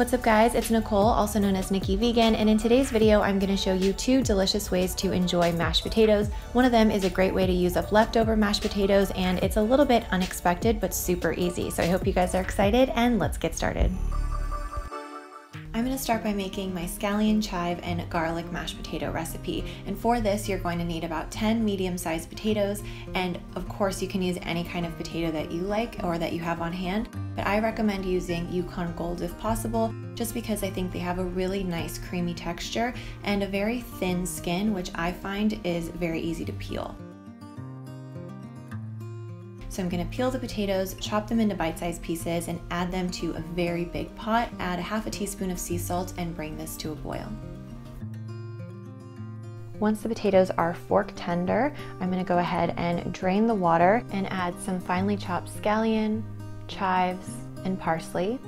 What's up guys, it's Nicole, also known as Nikki Vegan, and in today's video I'm going to show you 2 delicious ways to enjoy mashed potatoes. One of them is a great way to use up leftover mashed potatoes, and it's a little bit unexpected but super easy. So I hope you guys are excited, and let's get started. I'm going to start by making my scallion, chive, and garlic mashed potato recipe. And for this, you're going to need about 10 medium-sized potatoes. And of course, you can use any kind of potato that you like or that you have on hand. But I recommend using Yukon Gold if possible, just because I think they have a really nice creamy texture and a very thin skin, which I find is very easy to peel. So I'm going to peel the potatoes, chop them into bite-sized pieces, and add them to a very big pot. Add a half a teaspoon of sea salt and bring this to a boil. Once the potatoes are fork tender, I'm going to go ahead and drain the water and add some finely chopped scallion, chives, and parsley.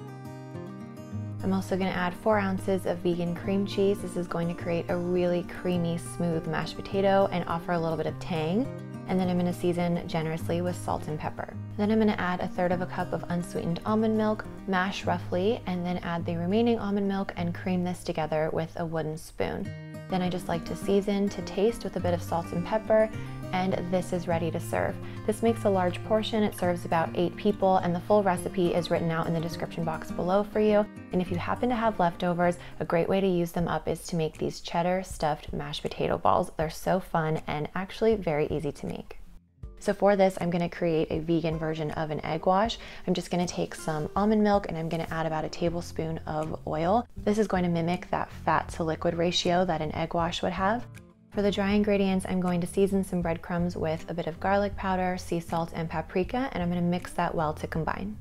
I'm also going to add 4 ounces of vegan cream cheese. This is going to create a really creamy, smooth mashed potato and offer a little bit of tang. And then I'm going to season generously with salt and pepper. Then I'm going to add 1/3 cup of unsweetened almond milk, mash roughly, and then add the remaining almond milk and cream this together with a wooden spoon. Then I just like to season to taste with a bit of salt and pepper, and this is ready to serve. This makes a large portion. It serves about 8 people, and the full recipe is written out in the description box below for you. And if you happen to have leftovers, a great way to use them up is to make these cheddar stuffed mashed potato balls. They're so fun and actually very easy to make. So for this, I'm going to create a vegan version of an egg wash. I'm just going to take some almond milk and I'm going to add about 1 tablespoon of oil. This is going to mimic that fat to liquid ratio that an egg wash would have. For the dry ingredients, I'm going to season some breadcrumbs with a bit of garlic powder, sea salt, and paprika, and I'm going to mix that well to combine.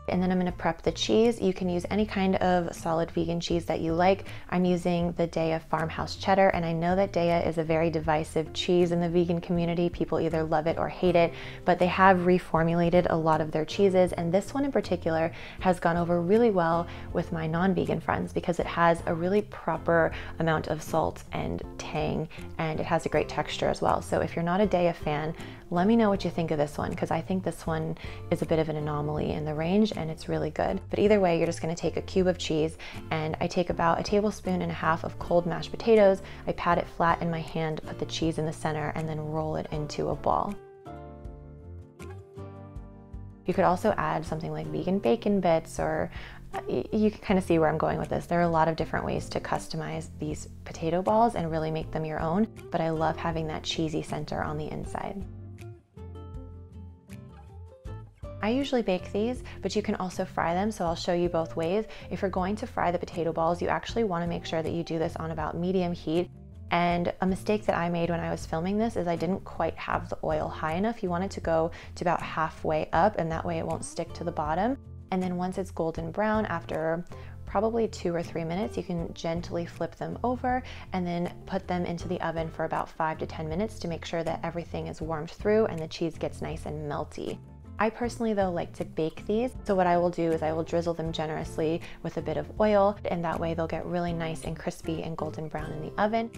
And then I'm going to prep the cheese. You can use any kind of solid vegan cheese that you like. I'm using the Daiya Farmhouse Cheddar, and I know that Daiya is a very divisive cheese in the vegan community. People either love it or hate it, but they have reformulated a lot of their cheeses, and this one in particular has gone over really well with my non-vegan friends because it has a really proper amount of salt and tang, and it has a great texture as well. So if you're not a Daiya fan, let me know what you think of this one, because I think this one is a bit of an anomaly in the range and it's really good. But either way, you're just going to take a cube of cheese, and I take about 1.5 tablespoons of cold mashed potatoes. I pat it flat in my hand, put the cheese in the center, and then roll it into a ball. You could also add something like vegan bacon bits, or you can kind of see where I'm going with this. There are a lot of different ways to customize these potato balls and really make them your own, but I love having that cheesy center on the inside. I usually bake these, but you can also fry them, so I'll show you both ways. If you're going to fry the potato balls, you actually want to make sure that you do this on about medium heat. And a mistake that I made when I was filming this is I didn't quite have the oil high enough. You want it to go to about halfway up, and that way it won't stick to the bottom. And then once it's golden brown, after probably 2 or 3 minutes, you can gently flip them over and then put them into the oven for about 5 to 10 minutes to make sure that everything is warmed through and the cheese gets nice and melty. I personally though like to bake these, so what I will do is I will drizzle them generously with a bit of oil, and that way they'll get really nice and crispy and golden brown in the oven.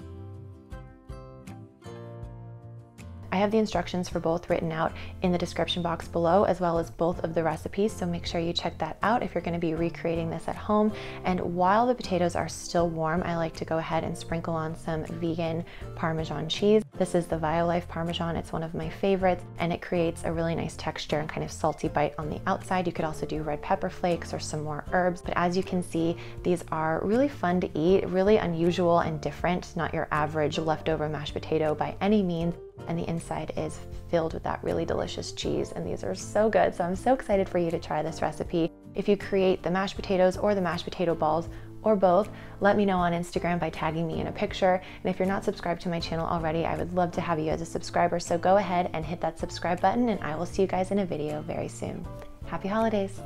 I have the instructions for both written out in the description box below, as well as both of the recipes, so make sure you check that out if you're going to be recreating this at home. And while the potatoes are still warm, I like to go ahead and sprinkle on some vegan Parmesan cheese. This is the Violife Parmesan. It's one of my favorites, and it creates a really nice texture and kind of salty bite on the outside. You could also do red pepper flakes or some more herbs, but as you can see, these are really fun to eat, really unusual and different, not your average leftover mashed potato by any means. And the inside is filled with that really delicious cheese, and these are so good. So I'm so excited for you to try this recipe. If you create the mashed potatoes or the mashed potato balls or both, let me know on Instagram by tagging me in a picture. And if you're not subscribed to my channel already, I would love to have you as a subscriber. So go ahead and hit that subscribe button, and I will see you guys in a video very soon. Happy holidays.